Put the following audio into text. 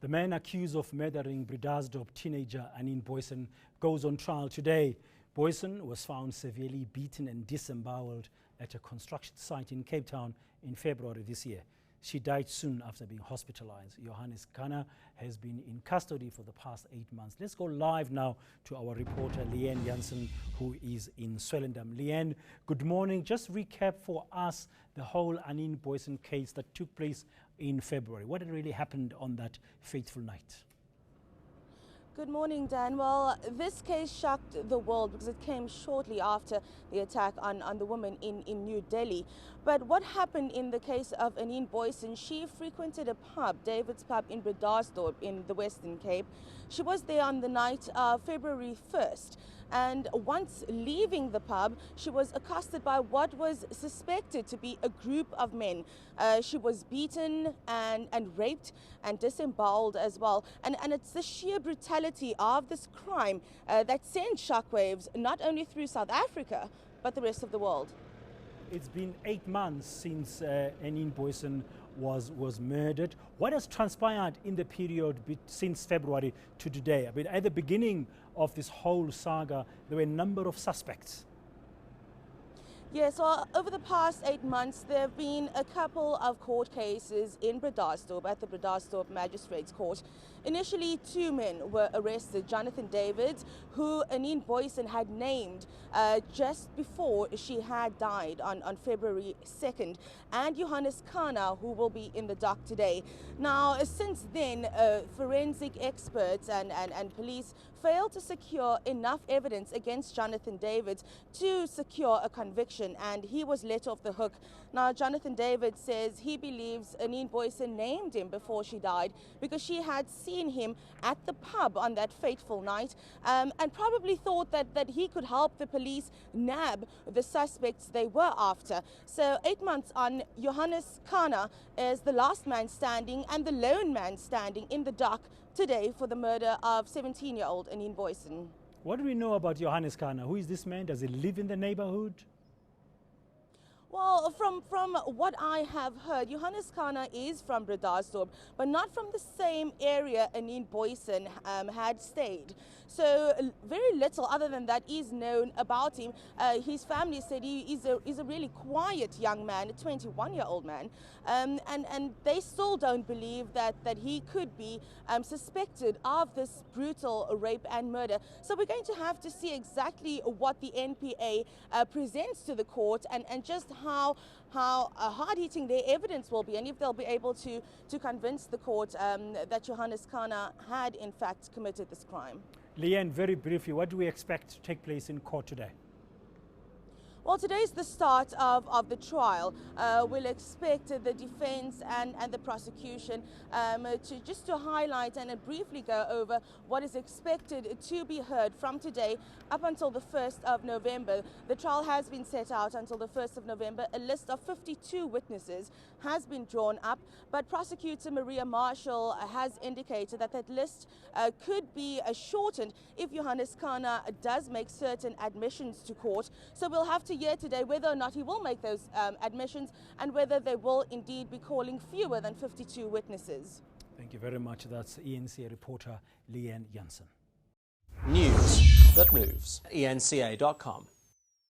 The man accused of murdering Bredasdorp teenager Anene Booysen goes on trial today. Booysen was found severely beaten and disemboweled at a construction site in Cape Town in February this year. She died soon after being hospitalized. Johannes Kana has been in custody for the past 8 months. Let's go live now to our reporter, Leanne Jansen, who is in Swellendam. Leanne, good morning. Just recap for us the whole Anene Booysen case that took place in February. What had really happened on that fateful night? Good morning, Dan. Well, this case shocked the world because it came shortly after the attack on the woman in New Delhi. But what happened in the case of Anene Booysen, she frequented a pub, David's Pub in Bredasdorp in the Western Cape. She was there on the night of February 1st. And once leaving the pub, she was accosted by what was suspected to be a group of men. She was beaten and raped and disemboweled as well. And it's the sheer brutality of this crime that sent shockwaves not only through South Africa, but the rest of the world. It's been 8 months since Anene Booysen was murdered. What has transpired in the period since February to today? I mean, at the beginning of this whole saga, there were a number of suspects. Yes, well, over the past 8 months, there have been a couple of court cases in Bredasdorp, at the Bredasdorp Magistrates Court. Initially, 2 men were arrested. Jonathan Davids, who Anene Booysen had named just before she had died on February 2nd, and Johannes Kana, who will be in the dock today. Now, since then, forensic experts and police failed to secure enough evidence against Jonathan Davids to secure a conviction, and he was let off the hook. Now, Jonathan Davids says he believes Anene Booysen named him before she died because she had seen him at the pub on that fateful night, and probably thought that he could help the police nab the suspects they were after. So 8 months on, Johannes Kana is the last man standing and the lone man standing in the dock today for the murder of 17-year-old Anene Booysen. What do we know about Johannes Kana? Who is this man? Does he live in the neighborhood? Well, from what I have heard, Johannes Kana is from Bredasdorp, but not from the same area Anene Booysen had stayed. So very little other than that is known about him. His family said he is a really quiet young man, a 21-year-old man, and they still don't believe that he could be suspected of this brutal rape and murder. So we're going to have to see exactly what the NPA presents to the court and just how hard-hitting their evidence will be, and if they'll be able to convince the court that Johannes Kana had in fact committed this crime. Leanne, very briefly, what do we expect to take place in court today? Well, today's the start of the trial. We'll expect the defense and the prosecution to highlight and briefly go over what is expected to be heard from today up until the 1st of November. The trial has been set out until the 1st of November. A list of 52 witnesses has been drawn up, but Prosecutor Maria Marshall has indicated that list could be shortened if Johannes Kana does make certain admissions to court. So we'll have to hear today whether or not he will make those admissions and whether they will indeed be calling fewer than 52 witnesses. Thank you very much. That's eNCA reporter Leanne Jansen. News that moves. eNCA.com.